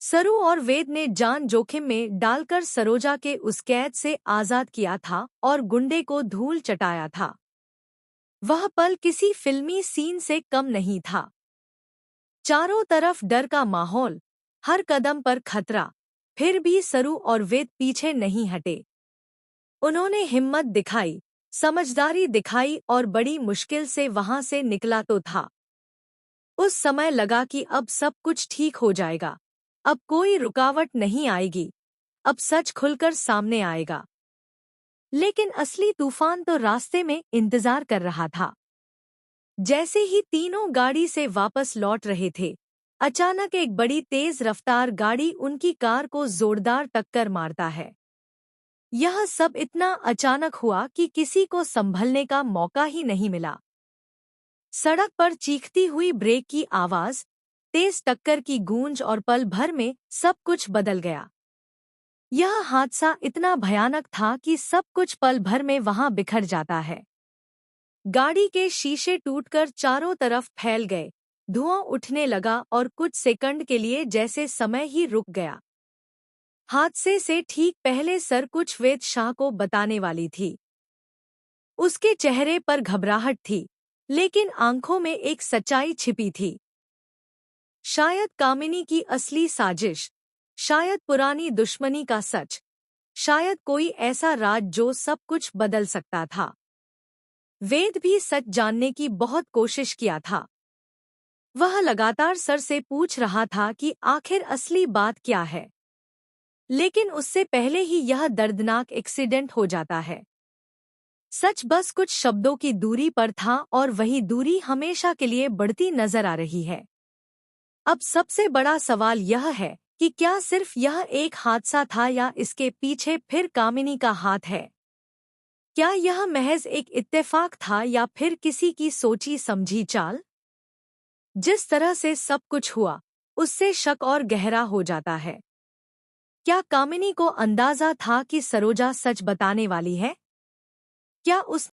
सरू और वेद ने जान जोखिम में डालकर सरोजा के उस कैद से आजाद किया था और गुंडे को धूल चटाया था। वह पल किसी फिल्मी सीन से कम नहीं था। चारों तरफ डर का माहौल, हर कदम पर खतरा, फिर भी सरू और वेद पीछे नहीं हटे। उन्होंने हिम्मत दिखाई, समझदारी दिखाई और बड़ी मुश्किल से वहां से निकला तो था। उस समय लगा कि अब सब कुछ ठीक हो जाएगा, अब कोई रुकावट नहीं आएगी, अब सच खुलकर सामने आएगा। लेकिन असली तूफान तो रास्ते में इंतजार कर रहा था। जैसे ही तीनों गाड़ी से वापस लौट रहे थे, अचानक एक बड़ी तेज रफ्तार गाड़ी उनकी कार को जोरदार टक्कर मारता है। यह सब इतना अचानक हुआ कि किसी को संभलने का मौका ही नहीं मिला। सड़क पर चीखती हुई ब्रेक की आवाज, तेज टक्कर की गूंज और पल भर में सब कुछ बदल गया। यह हादसा इतना भयानक था कि सब कुछ पल भर में वहां बिखर जाता है। गाड़ी के शीशे टूटकर चारों तरफ फैल गए, धुआं उठने लगा और कुछ सेकंड के लिए जैसे समय ही रुक गया। हादसे से ठीक पहले सर कुछ वेद शाह को बताने वाली थी। उसके चेहरे पर घबराहट थी, लेकिन आंखों में एक सच्चाई छिपी थी। शायद कामिनी की असली साजिश, शायद पुरानी दुश्मनी का सच, शायद कोई ऐसा राज जो सब कुछ बदल सकता था। वेद भी सच जानने की बहुत कोशिश किया था। वह लगातार सर से पूछ रहा था कि आखिर असली बात क्या है। लेकिन उससे पहले ही यह दर्दनाक एक्सीडेंट हो जाता है। सच बस कुछ शब्दों की दूरी पर था और वही दूरी हमेशा के लिए बढ़ती नजर आ रही है। अब सबसे बड़ा सवाल यह है कि क्या सिर्फ यह एक हादसा था या इसके पीछे फिर कामिनी का हाथ है? क्या यह महज एक इत्तेफाक था या फिर किसी की सोची समझी चाल? जिस तरह से सब कुछ हुआ, उससे शक और गहरा हो जाता है। क्या कामिनी को अंदाजा था कि सरोजा सच बताने वाली है? क्या उस